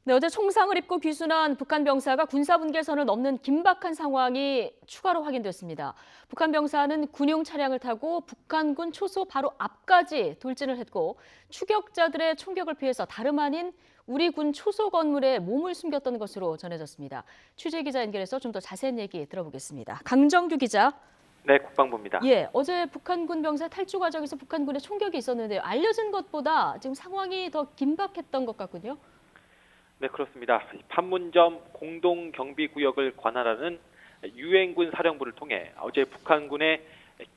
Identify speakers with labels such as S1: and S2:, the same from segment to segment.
S1: 네, 어제 총상을 입고 귀순한 북한 병사가 군사분계선을 넘는 긴박한 상황이 추가로 확인됐습니다. 북한 병사는 군용 차량을 타고 북한군 초소 바로 앞까지 돌진을 했고 추격자들의 총격을 피해서 다름 아닌 우리 군 초소 건물에 몸을 숨겼던 것으로 전해졌습니다. 취재 기자 연결해서 좀 더 자세한 얘기 들어보겠습니다. 강정규 기자.
S2: 네, 국방부입니다.
S1: 예, 어제 북한군 병사 탈주 과정에서 북한군의 총격이 있었는데요. 알려진 것보다 지금 상황이 더 긴박했던 것 같군요.
S2: 네, 그렇습니다. 판문점 공동경비구역을 관할하는 유엔군 사령부를 통해 어제 북한군의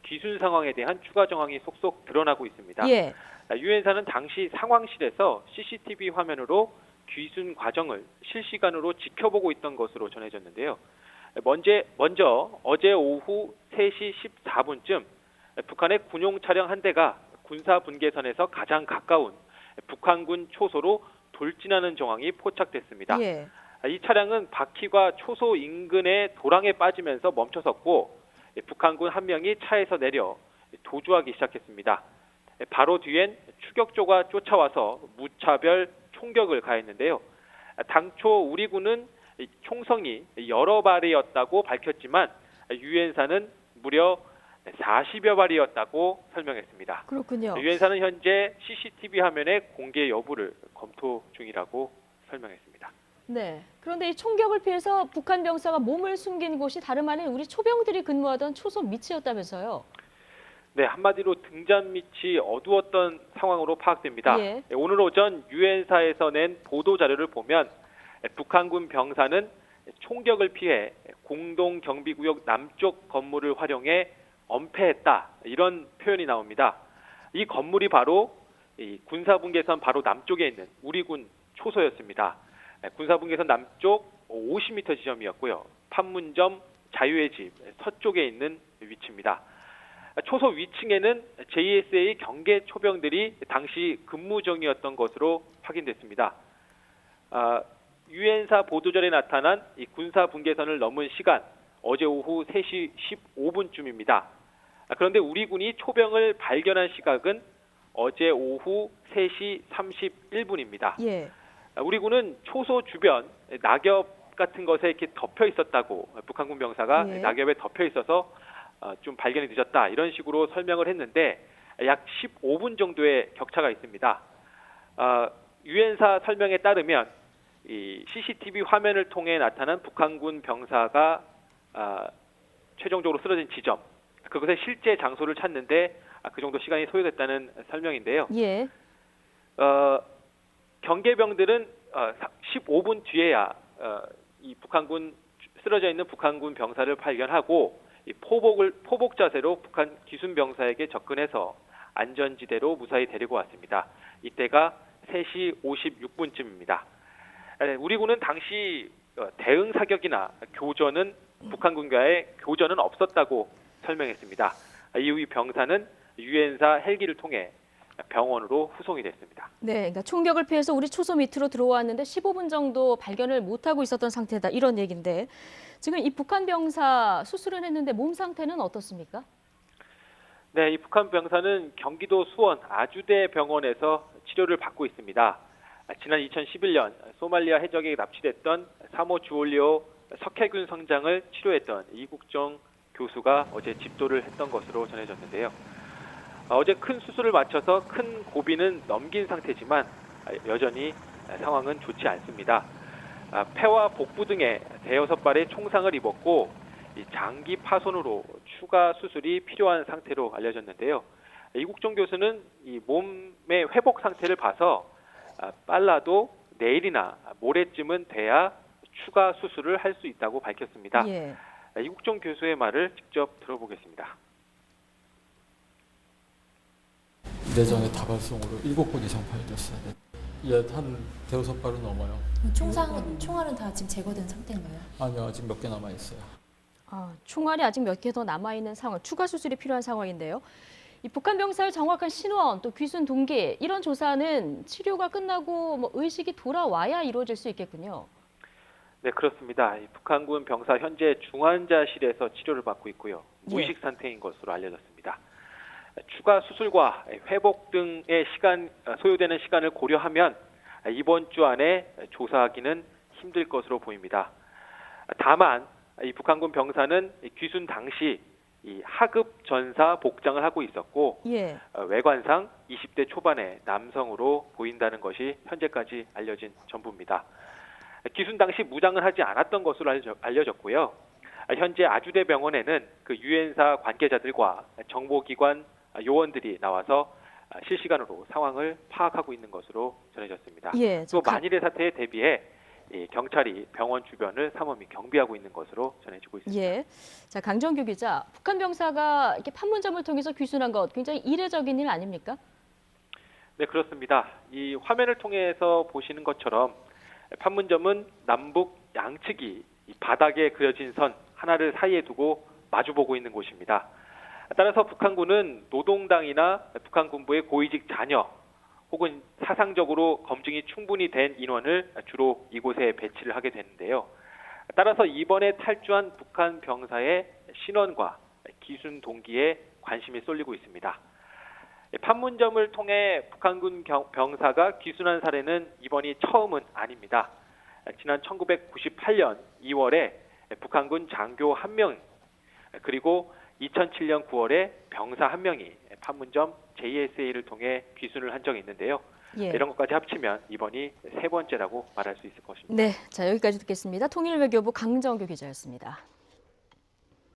S2: 귀순 상황에 대한 추가 정황이 속속 드러나고 있습니다.
S1: 예.
S2: 유엔사는 당시 상황실에서 CCTV 화면으로 귀순 과정을 실시간으로 지켜보고 있던 것으로 전해졌는데요. 먼저 어제 오후 3시 14분쯤 북한의 군용 차량 한 대가 군사 분계선에서 가장 가까운 북한군 초소로 돌진하는 정황이 포착됐습니다.
S1: 예.
S2: 이 차량은 바퀴가 초소 인근의 도랑에 빠지면서 멈춰섰고 북한군 한 명이 차에서 내려 도주하기 시작했습니다. 바로 뒤엔 추격조가 쫓아와서 무차별 총격을 가했는데요. 당초 우리 군은 총성이 여러 발이었다고 밝혔지만 유엔사는 무려 40여 발이었다고 설명했습니다.
S1: 그렇군요.
S2: 유엔사는 현재 CCTV 화면의 공개 여부를 검토 중이라고 설명했습니다.
S1: 네. 그런데 이 총격을 피해서 북한 병사가 몸을 숨긴 곳이 다름 아닌 우리 초병들이 근무하던 초소 밑이었다면서요.
S2: 네, 한마디로 등잔 밑이 어두웠던 상황으로 파악됩니다.
S1: 예.
S2: 오늘 오전 유엔사에서 낸 보도 자료를 보면 북한군 병사는 총격을 피해 공동경비구역 남쪽 건물을 활용해 엄폐했다, 이런 표현이 나옵니다. 이 건물이 바로 이 군사분계선 바로 남쪽에 있는 우리 군 초소였습니다. 군사분계선 남쪽 50m 지점이었고요. 판문점 자유의 집 서쪽에 있는 위치입니다. 초소 위층에는 JSA 경계 초병들이 당시 근무 중이었던 것으로 확인됐습니다. 유엔사 보도자료에 나타난 이 군사 분계선을 넘은 시간 어제 오후 3시 15분쯤입니다. 그런데 우리 군이 초병을 발견한 시각은 어제 오후 3시 31분입니다.
S1: 예.
S2: 우리 군은 초소 주변 낙엽 같은 것에 이렇게 덮여 있었다고, 북한군 병사가
S1: 예.
S2: 낙엽에 덮여 있어서 좀 발견이 늦었다, 이런 식으로 설명을 했는데 약 15분 정도의 격차가 있습니다. 유엔사 설명에 따르면 이 CCTV 화면을 통해 나타난 북한군 병사가 최종적으로 쓰러진 지점, 그것의 실제 장소를 찾는데 그 정도 시간이 소요됐다는 설명인데요.
S1: 예.
S2: 경계병들은 15분 뒤에야 이 북한군 쓰러져 있는 북한군 병사를 발견하고 이 포복 자세로 북한 기순 병사에게 접근해서 안전지대로 무사히 데리고 왔습니다. 이때가 3시 56분쯤입니다. 우리 군은 당시 대응 사격이나 교전은 북한군과의 교전은 없었다고 설명했습니다. 이후 이 병사는 유엔사 헬기를 통해 병원으로 후송이 됐습니다.
S1: 네, 그러니까 총격을 피해서 우리 초소 밑으로 들어왔는데 15분 정도 발견을 못하고 있었던 상태다, 이런 얘기인데 지금 이 북한 병사 수술을 했는데 몸 상태는 어떻습니까?
S2: 네, 이 북한 병사는 경기도 수원 아주대 병원에서 치료를 받고 있습니다. 지난 2011년 소말리아 해적에 납치됐던 3호 주올리오 석해균 성장을 치료했던 이국정 교수가 어제 집도를 했던 것으로 전해졌는데요. 어제 큰 수술을 마쳐서 큰 고비는 넘긴 상태지만 여전히 상황은 좋지 않습니다. 폐와 복부 등에 대여섯 발의 총상을 입었고 장기 파손으로 추가 수술이 필요한 상태로 알려졌는데요. 이국종 교수는 이 몸의 회복 상태를 봐서 빨라도 내일이나 모레쯤은 돼야 추가 수술을 할 수 있다고 밝혔습니다.
S1: 예.
S2: 이국종 교수의 말을 직접 들어보겠습니다.
S3: 내장의 다발성으로 7번 이상 발견됐어요. 한 대여섯 발은 넘어요.
S4: 총알은 다 지금 제거된 상태인가요?
S3: 아니요, 아직 몇 개 남아 있어요.
S1: 총알이 아직 몇 개 더 남아있는 상황, 추가 수술이 필요한 상황인데요. 이 북한 병사의 정확한 신원, 또 귀순 동기, 이런 조사는 치료가 끝나고 의식이 돌아와야 이루어질 수 있겠군요.
S2: 네, 그렇습니다. 북한군 병사 현재 중환자실에서 치료를 받고 있고요. 무의식 상태인 것으로 알려졌습니다. 추가 수술과 회복 등의 소요되는 시간을 고려하면 이번 주 안에 조사하기는 힘들 것으로 보입니다. 다만 이 북한군 병사는 귀순 당시 이 하급 전사 복장을 하고 있었고
S1: 예.
S2: 외관상 20대 초반의 남성으로 보인다는 것이 현재까지 알려진 전부입니다. 귀순 당시 무장을 하지 않았던 것으로 알려졌고요. 현재 아주대 병원에는 그 유엔사 관계자들과 정보기관 요원들이 나와서 실시간으로 상황을 파악하고 있는 것으로 전해졌습니다.
S1: 예.
S2: 또 만일의 사태에 대비해 경찰이 병원 주변을 삼엄히 경비하고 있는 것으로 전해지고 있습니다.
S1: 예. 자, 강정규 기자, 북한 병사가 이렇게 판문점을 통해서 귀순한 것 굉장히 이례적인 일 아닙니까?
S2: 네, 그렇습니다. 이 화면을 통해서 보시는 것처럼 판문점은 남북 양측이 이 바닥에 그려진 선 하나를 사이에 두고 마주보고 있는 곳입니다. 따라서 북한군은 노동당이나 북한 군부의 고위직 자녀 혹은 사상적으로 검증이 충분히 된 인원을 주로 이곳에 배치를 하게 되는데요. 따라서 이번에 탈주한 북한 병사의 신원과 귀순 동기에 관심이 쏠리고 있습니다. 판문점을 통해 북한군 병사가 귀순한 사례는 이번이 처음은 아닙니다. 지난 1998년 2월에 북한군 장교 1명 그리고 2007년 9월에 병사 1명이 판문점 JSA를 통해 귀순을 한 적이 있는데요.
S1: 예.
S2: 이런 것까지 합치면 이번이 세 번째라고 말할 수 있을 것입니다.
S1: 네, 자 여기까지 듣겠습니다. 통일외교부 강정규 기자였습니다.